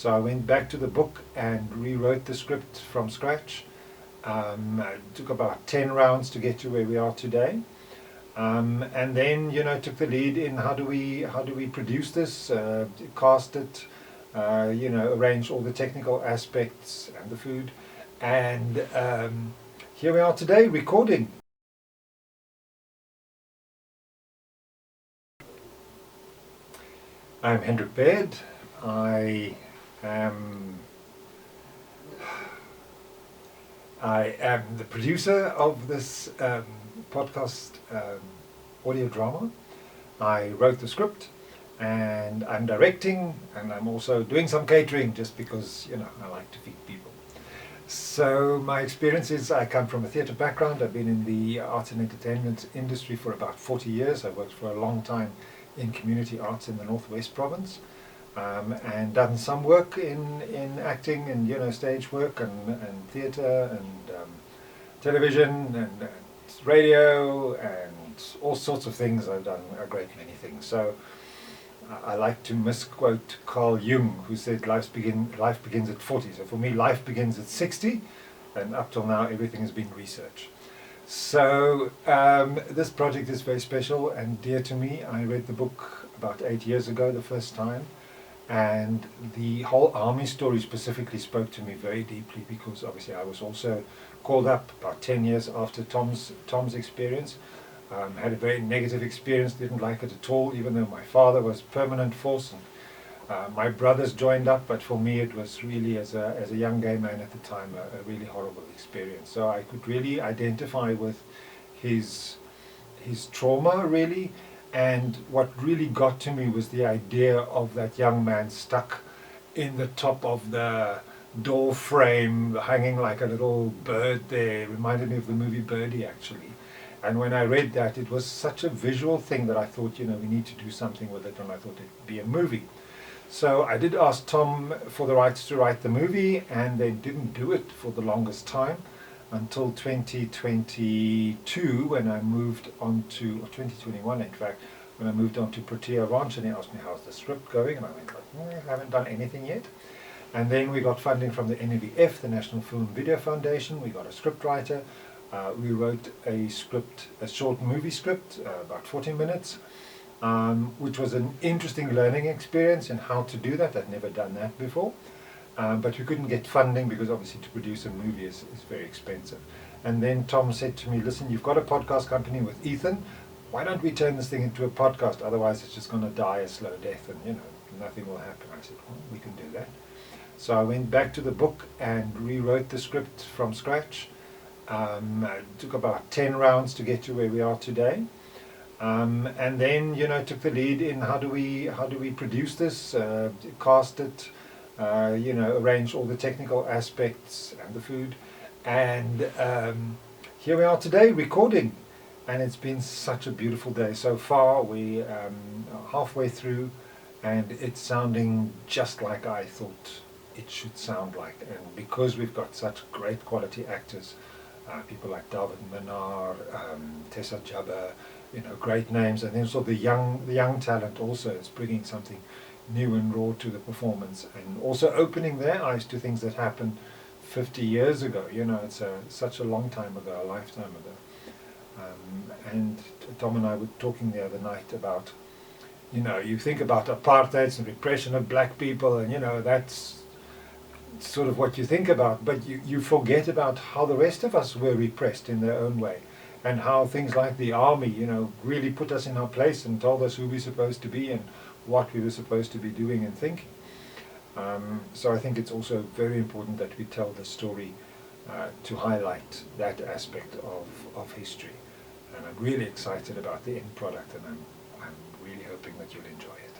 So I went back to the book and rewrote the script from scratch. It took about 10 rounds to get to where we are today. And then, took the lead in how do we produce this, cast it, arrange all the technical aspects and the food. And here we are today recording. I'm Hendrik Baird. I am the producer of this podcast audio drama. I wrote the script and I'm directing, and I'm also doing some catering just because, I like to feed people. So my experience is I come from a theatre background. I've been in the arts and entertainment industry for about 40 years. I've worked for a long time in community arts in the Northwest Province, and done some work in acting and stage work and theatre and television and radio and all sorts of things. I've done a great many things. So I like to misquote Carl Jung, who said life begins at 40. So for me, life begins at 60, and up till now everything has been research. So this project is very special and dear to me. I read the book about 8 years ago the first time, and the whole army story specifically spoke to me very deeply, because obviously I was also called up about 10 years after Tom's experience. Had a very negative experience, didn't like it at all, even though my father was permanent force and my brothers joined up, but for me it was really, as a young gay man at the time, a really horrible experience. So I could really identify with his trauma, really, and what really got to me was the idea of that young man stuck in the top of the door frame, hanging like a little bird there. It reminded me of the movie Birdie, actually. And when I read that, it was such a visual thing that I thought, we need to do something with it, and I thought it'd be a movie. So I did ask Tom for the rights to write the movie, and they didn't do it for the longest time until 2022, when I moved on to, or 2021 in fact, when I moved on to Protea Ranch, and he asked me how's the script going, and I went like, I haven't done anything yet. And then we got funding from the NVF, the National Film Video Foundation. We got a scriptwriter. We wrote a short movie script, about 40 minutes, which was an interesting learning experience in how to do that. I'd never done that before. But we couldn't get funding because obviously to produce a movie is very expensive. And then Tom said to me, listen, you've got a podcast company with Ethan. Why don't we turn this thing into a podcast? Otherwise it's just going to die a slow death and, nothing will happen. I said, well, we can do that. So I went back to the book and rewrote the script from scratch. It took about 10 rounds to get to where we are today. And then, took the lead in how do we produce this, cast it, arrange all the technical aspects and the food. And here we are today recording, and it's been such a beautiful day so far. We are halfway through, and it's sounding just like I thought it should sound like. And because we've got such great quality actors, people like David Minar, Tessa Jabba, great names, and then also the young talent also is bringing something new and raw to the performance, and also opening their eyes to things that happened 50 years ago. It's such a long time ago, a lifetime ago. And Tom and I were talking the other night about, you think about apartheid and repression of black people, and that's sort of what you think about, but you forget about how the rest of us were repressed in their own way, and how things like the army, really put us in our place and told us who we're supposed to be and what we were supposed to be doing and thinking. So I think it's also very important that we tell the story to highlight that aspect of history. And I'm really excited about the end product, and I'm really hoping that you'll enjoy it.